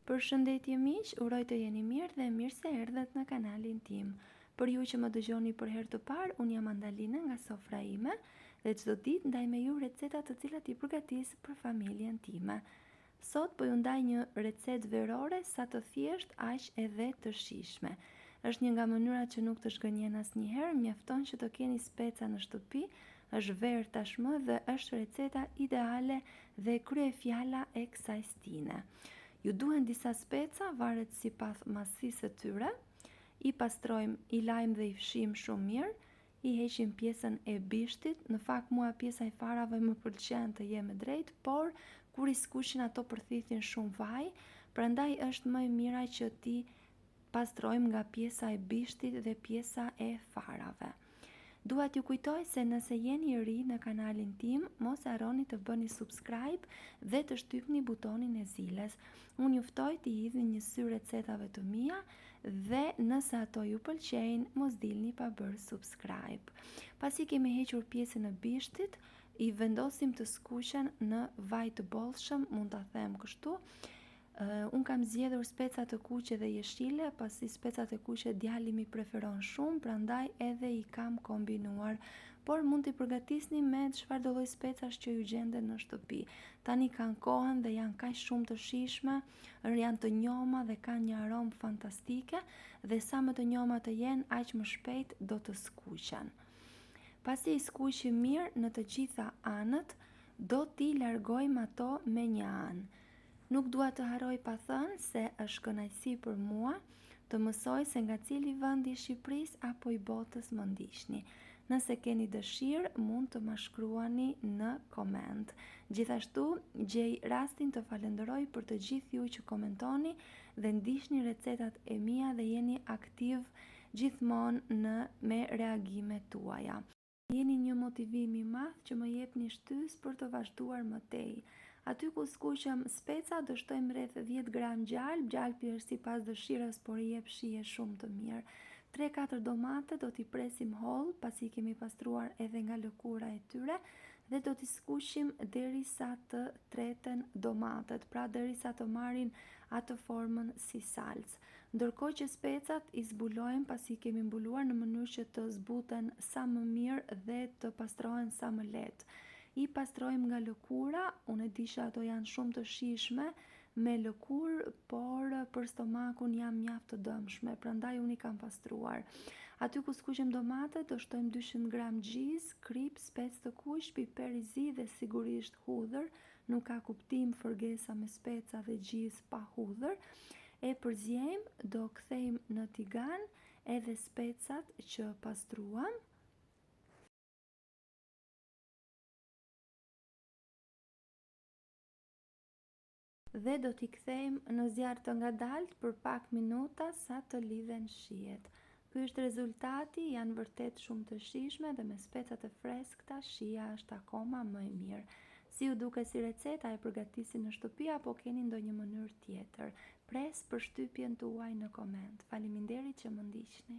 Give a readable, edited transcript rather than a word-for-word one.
Përshëndetje miq, uroj të jeni mirë dhe mirë se erdhët në kanalin tim. Për ju që më dëgjoni për herë të parë, unë jam Andalina nga sofra ime dhe çdo ditë ndaj me ju receta të cilat i përgatis për familjen time. Sot po ju ndaj një recetë verore sa të thjesht aq edhe të shijshme. Është një nga mënyrat që nuk të shgënjen asnjëherë, mjafton që të keni speca në shtëpi, është verë tashmë dhe është receta ideale dhe kryefjala e kësaj stine. Ju duhen disa speca, varet sipas masisë së tyre. I pastrojmë, i lajmë dhe i fshijmë shumë mirë. I heqim pjesën e bishtit. Në fakt mua pjesa e farave më pëlqen të jem e drejtë, por kur i skuqin ato përthithin shumë vaj, prandaj është më e mira që ti pastrojmë nga pjesa e bishtit dhe pjesa e farave. Dua t'ju kujtoj se nëse jeni i ri në kanalin tim, mos harroni të bëni subscribe dhe të shtypni butonin e zilës. Unë ju ftoj t'i hidhni një sy recetave të mia dhe nëse ato ju pëlqejnë, mos dilni pa bërë subscribe. Pasi kemi hequr pjesën e bishtit, i vendosim të skuqen në vaj të bollshëm, mund ta them kështu. Unë kam zgjedhur speca të kuqe dhe jeshile, pasi specat e kuqe djali mi preferon shumë, prandaj edhe i kam kombinuar, por mund t'i përgatisni me çfarëdo lloj specash që ju gjenden në shtëpi. Tani kanë kohën dhe janë kaq shumë të shijshme, janë të njoma dhe kanë një aromë fantastike dhe sa më të njoma të jenë, aq më shpejt do të skuqen. Pasi i skuqim mirë në të gjitha anët, do t'i largojmë ato me një anë. Nuk dua të harroj pa thënë se është kënaqësi për mua të mësoj se nga cili vend i Shqipërisë apo i botës më ndiqni. Nëse keni dëshirë, mund të ma shkruani në koment. Gjithashtu, gjej rastin të falenderoj për të gjithë ju që komentoni dhe ndiqni recetat e mia dhe jeni aktiv gjithmonë me reagimet tuaja. Jeni një motivim i madh që më jepni shtysë për të vazhduar më tej. Aty ku skuqëm speca, do shtojmë rreth 10 gram gjalp. Gjalpi është sipas dëshirës, por i jep shije shumë të mirë. 3-4 domate do t'i presim holl, pasi kemi pastruar edhe nga lëkura e tyre, dhe do t'i skuqim derisa të treten domatet, pra derisa të marrin atë formën si salcë. Ndërkohë që specat i zbulojmë pasi kemi mbuluar në mënyrë që të zbuten sa më mirë dhe të pastrohen sa më lehtë. I pastrojmë nga lëkura, unë e di që ato janë shumë të shijshme me lëkurë, por për stomakun janë mjaft të dëmshme, prandaj unë i kam pastruar. Aty ku skuqim domatet, do shtojmë 200 gram gjizë, krip, spec të kuq, piper i zi dhe sigurisht hudhër. Nuk ka kuptim fërgesa me speca dhe gjizë pa hudhër. E përziejmë, do kthejmë në tigan edhe specat që pastruam. Dhe do t'i kthejmë në zjarr të ngadalt për pak minuta sa të lidhen shijet. Ky është rezultati, janë vërtet shumë të shijshme dhe me specat e freskëta shija është akoma më e mirë. Si ju duket si receta, e përgatisni në shtëpi apo keni ndonjë mënyrë tjetër? Pres përshtypjen tuaj në koment. Faleminderit që më ndiqni.